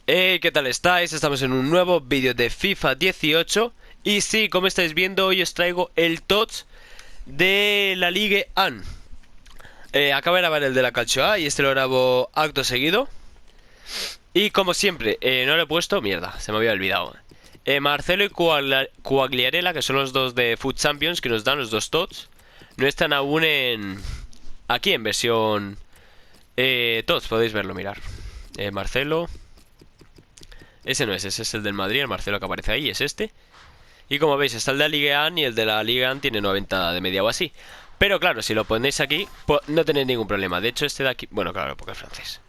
¿Qué tal estáis? Estamos en un nuevo vídeo de FIFA 18. Y sí, como estáis viendo, hoy os traigo el TOTS de la Ligue 1. Acabo de grabar el de la Calcio A y este lo grabo acto seguido. Y como siempre, no lo he puesto, mierda, se me había olvidado. Marcelo y Quagliarella, que son los dos de Foot Champions que nos dan los dos TOTS, no están aún aquí en versión TOTS, podéis verlo, mirar. Marcelo. Ese no es, ese es el del Madrid, el Marcelo que aparece ahí, es este. Y como veis, está el de la Liga 1 y el de la Liga 1 tiene 90 de media o así. Pero claro, si lo ponéis aquí, pues no tenéis ningún problema. De hecho, este de aquí, bueno, claro, porque es francés.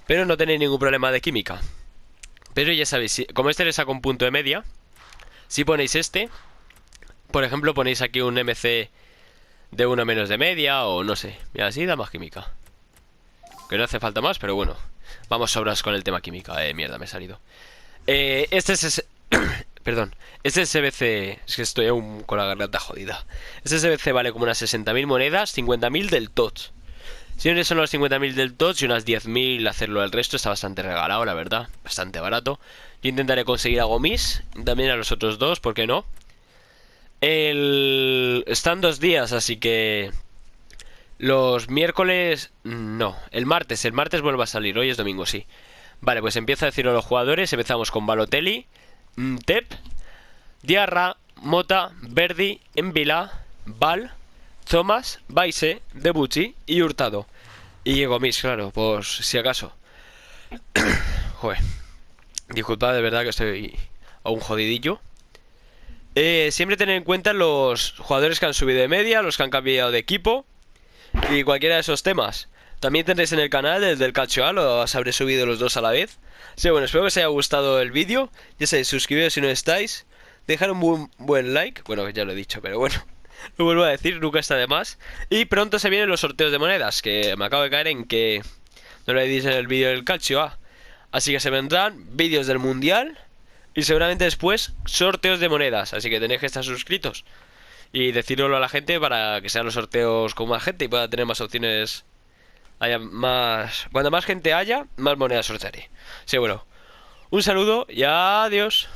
Pero no tenéis ningún problema de química. Pero ya sabéis, como este le saca un punto de media, si ponéis este, por ejemplo, ponéis aquí un MC de uno menos de media o no sé. Mira, así da más química. Que no hace falta más, pero bueno. Vamos sobras con el tema química. Mierda, me he salido. Este es... Perdón. Este SBC... Es que estoy aún con la garganta jodida. Este SBC vale como unas 60.000 monedas, 50.000 del TOTS. Si no son los 50.000 del TOTS y unas 10.000 hacerlo el resto, está bastante regalado, la verdad. Bastante barato. Yo intentaré conseguir a Gomis, también a los otros dos, ¿por qué no? Están 2 días, así que... Los miércoles... No, el martes vuelve a salir, hoy es domingo, sí. Vale, pues empiezo a decirlo a los jugadores. Empezamos con Balotelli, Tep, Diarra, Mota, Verdi, Envila, Val, Thomas, Baise, Debuchy y Hurtado. Y Gomis, claro, pues si acaso. Joder, disculpad de verdad que estoy aún jodidillo. Siempre tener en cuenta los jugadores que han subido de media, los que han cambiado de equipo y cualquiera de esos temas. También tendréis en el canal el del Calcio A, los habré subido los dos a la vez. Sí, bueno, espero que os haya gustado el vídeo. Ya sabéis, suscribiros si no estáis. Dejar un buen like. Bueno, ya lo he dicho, pero bueno. Lo vuelvo a decir, nunca está de más. Y pronto se vienen los sorteos de monedas, que me acabo de caer en que no lo he dicho en el vídeo del Calcio A. Así que se vendrán vídeos del Mundial y seguramente después sorteos de monedas. Así que tenéis que estar suscritos y decíroslo a la gente para que sean los sorteos con más gente y pueda tener más opciones. Haya más. Cuando más gente haya, más monedas sortearé. Sí, bueno. Un saludo y adiós.